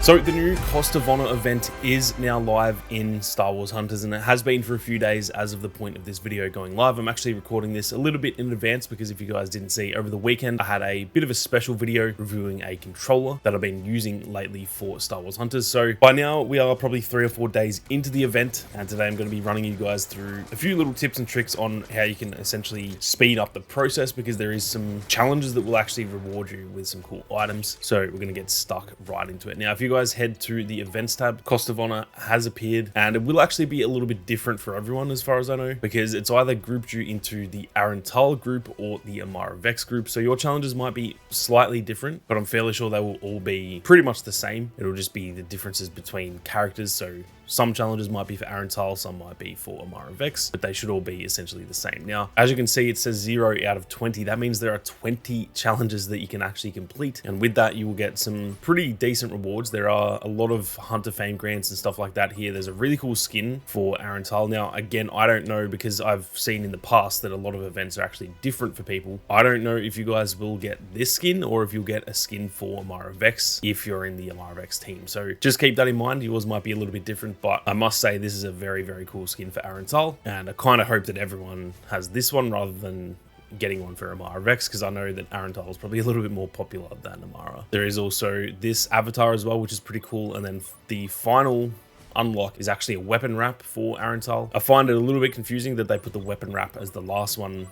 So the new Cost of Honor event is now live in Star Wars Hunters, and it has been for a few days as of the point of this video going live. I'm actually recording this a little bit in advance because if you guys didn't see, over the weekend I had a bit of a special video reviewing a controller that I've been using lately for Star Wars Hunters. So by now we are probably 3 or 4 days into the event, and today I'm going to be running you guys through a few little tips and tricks on how you can essentially speed up the process, because there is some challenges that will actually reward you with some cool items. So we're going to get stuck right into it. Now, if you guys head to the events tab, Cost of Honor has appeared, and it will actually be a little bit different for everyone as far as I know, because it's either grouped you into the Arental group or the Amara Vex group. So your challenges might be slightly different, but I'm fairly sure they will all be pretty much the same. It'll just be the differences between characters. So some challenges might be for Arental, some might be for Amara Vex, but they should all be essentially the same. Now, as you can see, it says 0 out of 20. That means there are 20 challenges that you can actually complete. And with that, you will get some pretty decent rewards. There are a lot of Hunter Fame grants and stuff like that here. There's a really cool skin for Arental. Now, again, I don't know, because I've seen in the past that a lot of events are actually different for people. I don't know if you guys will get this skin or if you'll get a skin for Amara Vex if you're in the Amara Vex team. So just keep that in mind. Yours might be a little bit different, but I must say this is a very, very cool skin for Arental, and I kind of hope that everyone has this one rather than getting one for Amara Vex, because I know that Arental is probably a little bit more popular than Amara. There is also this avatar as well, which is pretty cool, and then the final unlock is actually a weapon wrap for Arental. I find it a little bit confusing that they put the weapon wrap as the last one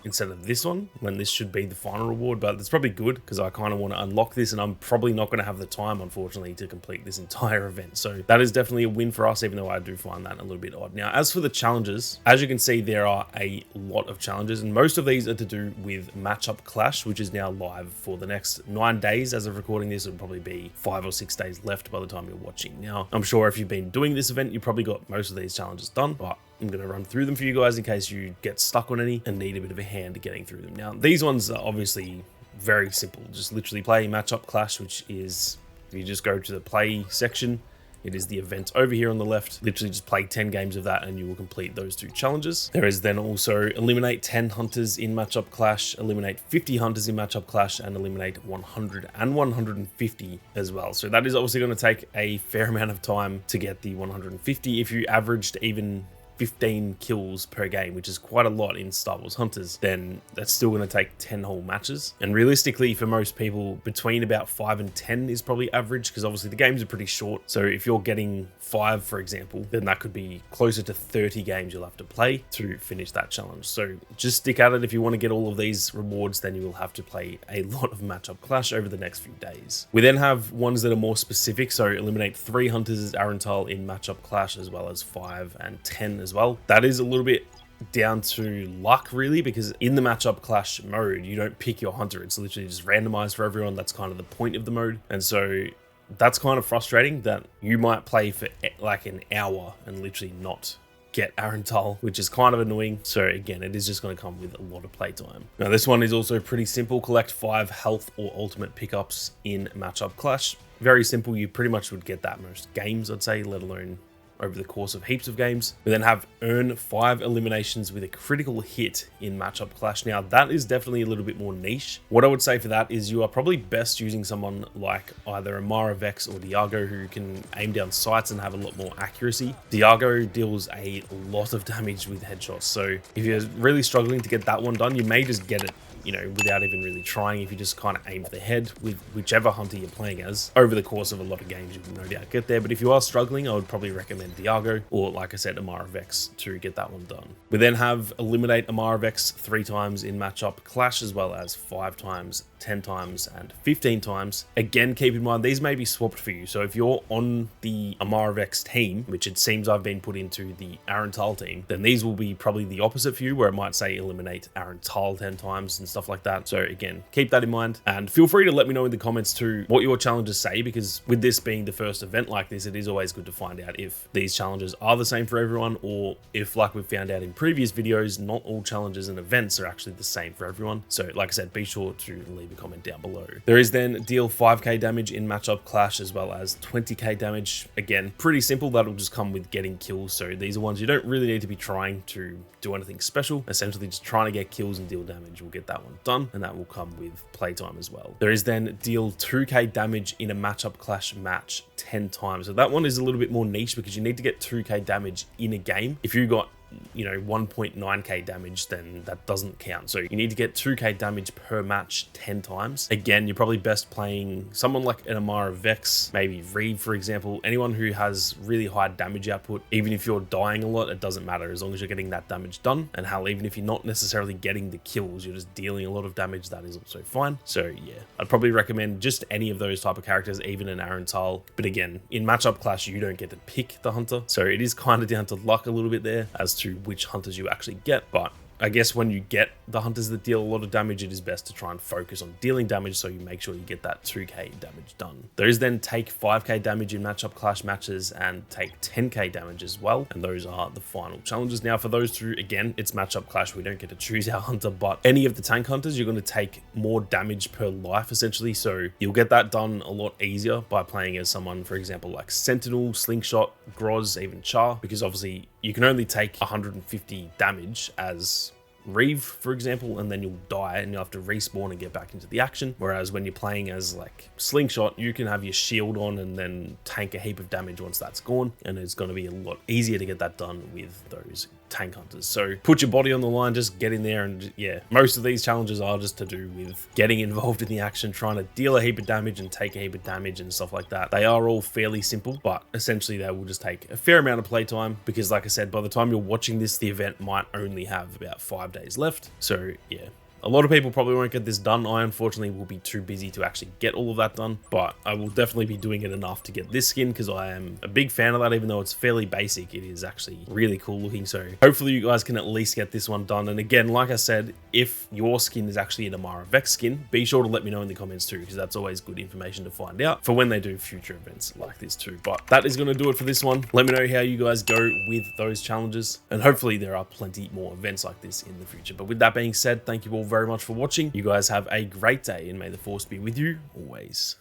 instead of this one, when this should be the final reward, but it's probably good because I kind of want to unlock this, and I'm probably not going to have the time, unfortunately, to complete this entire event. So that is definitely a win for us, even though I do find that a little bit odd. Now, as for the challenges, as you can see, there are a lot of challenges, and most of these are to do with Matchup Clash, which is now live for the next 9 days. As of recording this, it'll probably be 5 or 6 days left by the time you're watching. Now, I'm sure if you've been doing this event, you probably got most of these challenges done, but I'm going to run through them for you guys in case you get stuck on any and need a bit of a hand getting through them. Now, these ones are obviously very simple. Just literally play Matchup Clash, which is, if you just go to the play section, it is the event over here on the left. Literally just play 10 games of that and you will complete those 2 challenges. There is then also eliminate 10 hunters in Matchup Clash, eliminate 50 hunters in Matchup Clash, and eliminate 100 and 150 as well. So that is obviously going to take a fair amount of time to get the 150. If you averaged even 15 kills per game, which is quite a lot in Star Wars Hunters, then that's still going to take 10 whole matches. And realistically, for most people, between about 5 and 10 is probably average, because obviously the games are pretty short. So if you're getting 5, for example, then that could be closer to 30 games you'll have to play to finish that challenge. So just stick at it. If you want to get all of these rewards, then you will have to play a lot of Matchup Clash over the next few days. We then have ones that are more specific. So eliminate 3 hunters as Arental in Matchup Clash, as well as 5 and 10 as well. That is a little bit down to luck, really, because in the Matchup Clash mode, you don't pick your hunter. It's literally just randomized for everyone. That's kind of the point of the mode. And so that's kind of frustrating that you might play for like an hour and literally not get Arental, which is kind of annoying. So again, it is just going to come with a lot of playtime. Now, this one is also pretty simple. Collect 5 health or ultimate pickups in Matchup Clash. Very simple. You pretty much would get that most games, I'd say, let alone over the course of heaps of games. We then have earn 5 eliminations with a critical hit in Matchup Clash. Now, that is definitely a little bit more niche. What I would say for that is you are probably best using someone like either Amara Vex or Diago, who can aim down sights and have a lot more accuracy. Diago deals a lot of damage with headshots. So if you're really struggling to get that one done, you may just get it, you know, without even really trying. If you just kind of aim for the head with whichever hunter you're playing as, over the course of a lot of games, you can no doubt get there. But if you are struggling, I would probably recommend Diago, or like I said, Amara Vex, to get that one done. We then have eliminate Amara Vex 3 times in Matchup Clash, as well as 5 times, 10 times, and 15 times. Again, keep in mind, these may be swapped for you. So if you're on the Amara Vex team, which it seems I've been put into the Arental team, then these will be probably the opposite for you, where it might say eliminate Arental 10 times and stuff like that. So again, keep that in mind, and feel free to let me know in the comments too what your challenges say, because with this being the first event like this, it is always good to find out if these challenges are the same for everyone, or if, like we've found out in previous videos, not all challenges and events are actually the same for everyone. So like I said, be sure to leave a comment down below. There is then deal 5k damage in Matchup Clash, as well as 20k damage. Again, pretty simple. That'll just come with getting kills. So these are ones you don't really need to be trying to do anything special. Essentially just trying to get kills and deal damage will get that one done, and that will come with playtime as well. There is then deal 2k damage in a matchup clash match 10 times. So that one is a little bit more niche because you need to get 2k damage in a game. If you got 1.9k damage, then that doesn't count. So you need to get 2k damage per match 10 times. Again, you're probably best playing someone like an Amara Vex, maybe Reeve, for example. Anyone who has really high damage output. Even if you're dying a lot, it doesn't matter as long as you're getting that damage done. And hell, even if you're not necessarily getting the kills, you're just dealing a lot of damage, that is also fine. So yeah, I'd probably recommend just any of those type of characters, even an Arental. But again, in matchup clash, you don't get to pick the hunter. So it is kind of down to luck a little bit there as to which hunters you actually get. But I guess when you get the hunters that deal a lot of damage, it is best to try and focus on dealing damage so you make sure you get that 2k damage done. Those then take 5k damage in matchup clash matches and take 10k damage as well. And those are the final challenges. Now for those two, again, it's matchup clash. We don't get to choose our hunter, but any of the tank hunters, you're going to take more damage per life essentially. So you'll get that done a lot easier by playing as someone, for example, like Sentinel, Slingshot, Groz, even Char, because obviously you can only take 150 damage as Reeve, for example, and then you'll die and you'll have to respawn and get back into the action. Whereas when you're playing as like Slingshot, you can have your shield on and then tank a heap of damage once that's gone, and it's going to be a lot easier to get that done with those tank hunters. So put your body on the line, just get in there, and yeah, most of these challenges are just to do with getting involved in the action, trying to deal a heap of damage and take a heap of damage and stuff like that. They are all fairly simple, but essentially they will just take a fair amount of playtime because, like I said, by the time you're watching this, the event might only have about 5 days left. So yeah, a lot of people probably won't get this done. I unfortunately will be too busy to actually get all of that done, but I will definitely be doing it enough to get this skin because I am a big fan of that. Even though it's fairly basic, it is actually really cool looking. So hopefully you guys can at least get this one done. And again, like I said, if your skin is actually an Amara Vex skin, be sure to let me know in the comments too, because that's always good information to find out for when they do future events like this too. But that is going to do it for this one. Let me know how you guys go with those challenges, and hopefully there are plenty more events like this in the future. But with that being said, thank you all very much for watching. You guys have a great day, and may the force be with you always.